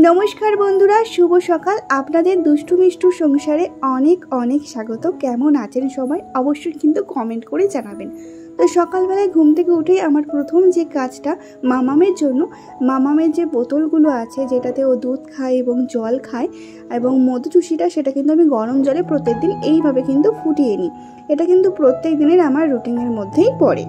নমস্কার বন্ধুরা, শুভ সকাল। আপনাদের দুষ্টু মিষ্টু সংসারে অনেক অনেক স্বাগত। কেমন আছেন সবাই অবশ্যই কিন্তু কমেন্ট করে জানাবেন। তো সকালবেলায় ঘুম থেকে উঠেই আমার প্রথম যে কাজটা মামামের জন্য, মামামের যে বোতলগুলো আছে যেটাতে ও দুধ খায় এবং জল খায় এবং মধুচুষিটা, সেটা কিন্তু আমি গরম জলে প্রত্যেকদিন এইভাবে কিন্তু ফুটিয়ে নিই। এটা কিন্তু প্রত্যেক দিনের আমার রুটিনের মধ্যেই পড়ে।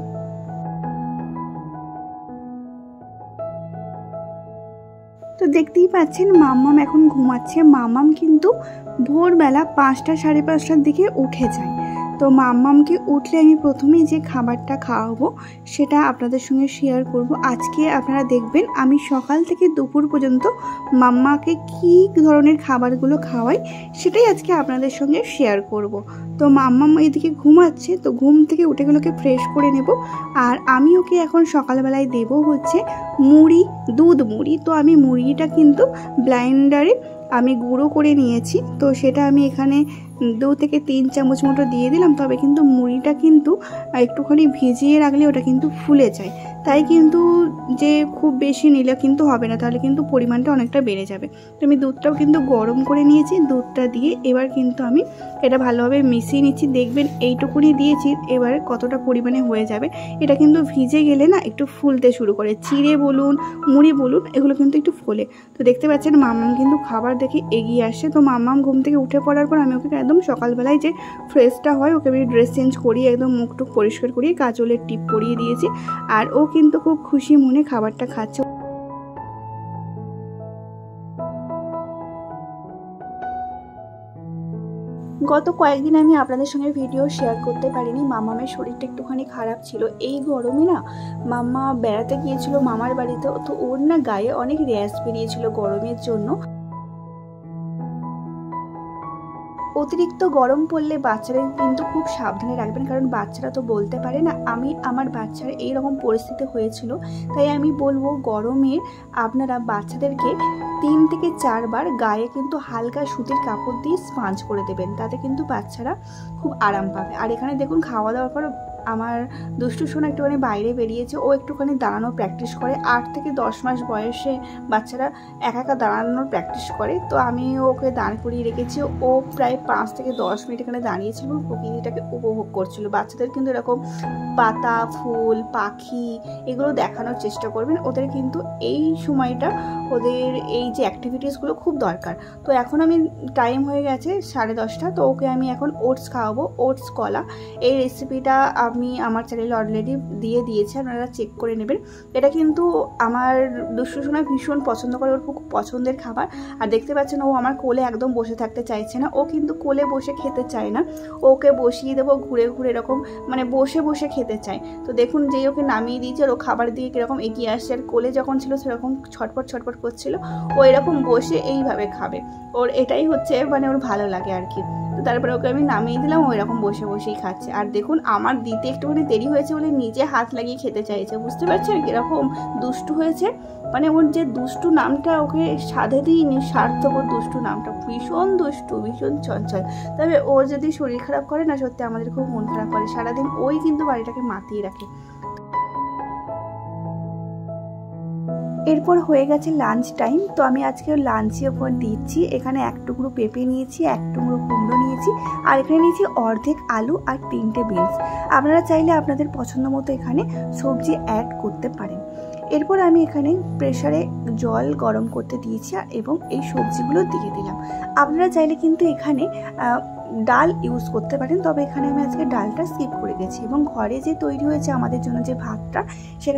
তো দেখতেই পাচ্ছেন মাম্মাম এখন ঘুমাচ্ছে। মাম্মাম কিন্তু ভোরবেলা 5টা সাড়ে 5টার দিকে উঠে যায়। তো মাম্মামকে উঠলে আমি প্রথমেই যে খাবারটা খাওয়াবো সেটা আপনাদের সঙ্গে শেয়ার করব। আজকে আপনারা দেখবেন আমি সকাল থেকে দুপুর পর্যন্ত মাম্মাকে কী ধরনের খাবারগুলো খাওয়াই সেটাই আজকে আপনাদের সঙ্গে শেয়ার করব। তো মাম্মাম এদিকে ঘুমাচ্ছে, তো ঘুম থেকে উঠে গেলোকে ফ্রেশ করে নেব। আর আমি ওকে এখন সকালবেলায় দেব হচ্ছে মুড়ি, দুধ মুড়ি। তো আমি মুড়িটা কিন্তু ব্লেন্ডারে আমি গুঁড়ো করে নিয়েছি, তো সেটা আমি এখানে 2 থেকে 3 চামচ মতো দিয়ে দিলাম। তবে কিন্তু মুড়িটা কিন্তু একটুখানি ভিজিয়ে রাখলে ওটা কিন্তু ফুলে যায়, তাই কিন্তু যে খুব বেশি নিলে কিন্তু হবে না, তাহলে কিন্তু পরিমাণটা অনেকটা বেড়ে যাবে। তো আমি দুধটাও কিন্তু গরম করে নিয়েছি। দুধটা দিয়ে এবার কিন্তু আমি এটা ভালোভাবে মিশিয়ে নিচ্ছি। দেখবেন এইটুকুনি দিয়েছি, এবার কতটা পরিমাণে হয়ে যাবে। এটা কিন্তু ভিজে গেলে না একটু ফুলতে শুরু করে, চিড়ে বলুন মুড়ি বলুন এগুলো কিন্তু একটু ফোলে। তো দেখতে পাচ্ছেন মাম্মাম কিন্তু খাবার দেখে এগিয়ে আসছে। তো মাম্মাম ঘুম থেকে উঠে পড়ার পর আমি ওকে একদম সকালবেলায় যে ফ্রেশটা হয় ওকে আমি ড্রেস চেঞ্জ করিয়ে একদম মুখটুক পরিষ্কার করিয়ে কাজলের টিপ পরিয়ে দিয়েছি। আর ও কিন্তু খুব খুশি মনে খাবারটা খাচ্ছে। গত কয়েকদিন আমি আপনাদের সঙ্গে ভিডিও শেয়ার করতে পারিনি। মামামের শরীরটা একটুখানি খারাপ ছিল। এই গরমে না মাম্মা বেড়াতে গিয়েছিল মামার বাড়িতে, তো ওর না গায়ে অনেক র্যাশ বেরিয়েছিল গরমের জন্য। অতিরিক্ত গরম পড়লে বাচ্চাদের কিন্তু খুব সাবধানে রাখবেন, কারণ বাচ্চারা তো বলতে পারে না। আমি আমার বাচ্চার এইরকম পরিস্থিতি হয়েছিল, তাই আমি বলবো গরমে আপনারা বাচ্চাদেরকে 3 থেকে 4 বার গায়ে কিন্তু হালকা সুতির কাপড় দিয়ে স্পঞ্জ করে দেবেন, তাতে কিন্তু বাচ্চারা খুব আরাম পাবে। আর এখানে দেখুন খাওয়া দাওয়ার পর আমার দুষ্টু সোনা একটুখানি বাইরে বেরিয়েছে। ও একটুখানি দাঁড়ানো প্র্যাকটিস করে। 8 থেকে 10 মাস বয়সে বাচ্চারা একা একা দাঁড়ানোর প্র্যাকটিস করে। তো আমি ওকে দাঁড় করিয়ে রেখেছি। ও প্রায় 5 থেকে 10 মিনিট এখানে দাঁড়িয়েছিল, প্রকৃতিটাকে উপভোগ করছিল। বাচ্চাদের কিন্তু এরকম পাতা, ফুল, পাখি এগুলো দেখানোর চেষ্টা করবেন। ওদের কিন্তু এই সময়টা ওদের এই যে অ্যাক্টিভিটিসগুলো খুব দরকার। তো এখন আমি টাইম হয়ে গেছে 10:30। তো ওকে আমি এখন ওটস খাওয়াবো, ওটস কলা। এই রেসিপিটা আমি আমার চ্যানেলে অলরেডি দিয়ে দিয়েছি, আপনারা চেক করে নেবেন। এটা কিন্তু আমার দুষ্টু সোনা ভীষণ পছন্দ করে, ওর খুব পছন্দের খাবার। আর দেখতে পাচ্ছেন ও আমার কোলে একদম বসে থাকতে চাইছে না। ও কিন্তু কোলে বসে খেতে চায় না, ওকে বসিয়ে দেবো ঘুরে ঘুরে এরকম মানে বসে বসে খেতে চায়। তো দেখুন যেই ওকে নামিয়ে দিয়েছে আর ও খাবার দিয়ে কীরকম এগিয়ে আসছে। আর কোলে যখন ছিল সেরকম ছটপট ছটপট করছিল। ও এরকম বসে এইভাবে খাবে, ওর এটাই হচ্ছে মানে ওর ভালো লাগে আর কি। তো তারপরে ওকে আমি নামিয়ে দিলাম, ও এরকম বসে বসেই খাচ্ছে। আর দেখুন আমার দিতে একটুখানি দেরি হয়েছে বলে নিজে হাত লাগিয়ে খেতে চাইছে। বুঝতে পারছেন কীরকম দুষ্টু হয়েছে। মানে ওর যে দুষ্টু নামটা ওকে সাধে দিইনি, সার্থক ওর দুষ্টু নামটা। ভীষণ দুষ্টু, ভীষণ চঞ্চল। তবে ওর যদি শরীর খারাপ করে না, সত্যি আমাদের খুব মন খারাপ করে। সারাদিন ওই কিন্তু বাড়িটাকে মাতিয়ে রাখে। এরপর হয়ে গেছে লাঞ্চ টাইম। তো আমি আজকে লাঞ্চের ওপর দিচ্ছি। এখানে 1 টুকরো পেঁপে নিয়েছি, 1 টুকরো কুমড়ো নিয়েছি, আর এখানে নিয়েছি অর্ধেক আলু আর 3টে বিনস। আপনারা চাইলে আপনাদের পছন্দ মতো এখানে সবজি অ্যাড করতে পারেন। এরপর আমি এখানে প্রেসারে জল গরম করতে দিয়েছি এবং এই সবজিগুলো দিয়ে দিলাম। আপনারা চাইলে কিন্তু এখানে ডাল ইউজ করতে পারেন, তবে এখানে আমি আজকে ডালটা স্কিপ করে গেছি। এবং ঘরে যে তৈরি হয়েছে আমাদের জন্য যে ভাতটা,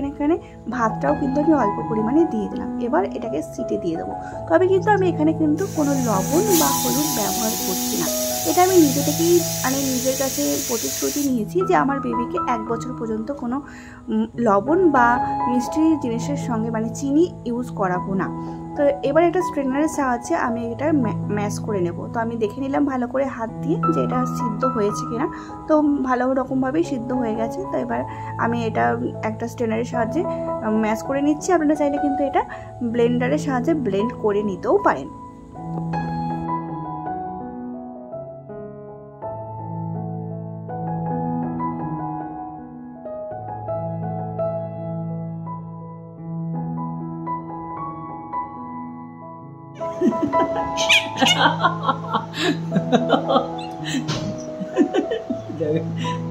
এখানে ভাতটাও কিন্তু আমি অল্প পরিমাণে দিয়ে দিলাম। এবার এটাকে সিটি দিয়ে দেবো। তবে কিন্তু আমি এখানে কিন্তু কোনো লবণ বা হলুদ ব্যবহার করছি না। এটা আমি নিজে থেকেই মানে নিজের কাছে প্রতিশ্রুতি নিয়েছি যে আমার বেবিকে 1 বছর পর্যন্ত কোনো লবণ বা মিষ্টি জিনিসের সঙ্গে মানে চিনি ইউজ করাবো না। তো এবার একটা স্ট্রেনারের সাহায্যে আমি এটা ম্যাশ করে নেব। তো আমি দেখে নিলাম ভালো করে হাত দিয়ে যে এটা সিদ্ধ হয়েছে কিনা। তো ভালো রকমভাবেই সিদ্ধ হয়ে গেছে। তো এবার আমি এটা একটা স্ট্রেনারের সাহায্যে ম্যাশ করে নিচ্ছি। আপনারা চাইলে কিন্তু এটা ব্লেন্ডারের সাহায্যে ব্লেন্ড করে নিতেও পারেন।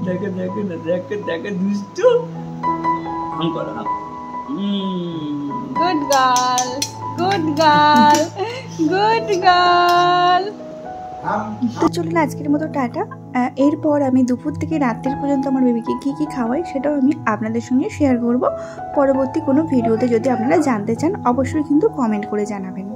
দেখো দেখো না, দেখো দেখো দুষ্টু আম করো। Good girl, good girl, good girl. তো চলুন আজকের মতো টাটা। এরপর আমি দুপুর থেকে রাত্রির পর্যন্ত আমার বেবিকে কী কী খাওয়াই সেটাও আমি আপনাদের সঙ্গে শেয়ার করব পরবর্তী কোনো ভিডিওতে। যদি আপনারা জানতে চান অবশ্যই কিন্তু কমেন্ট করে জানাবেন।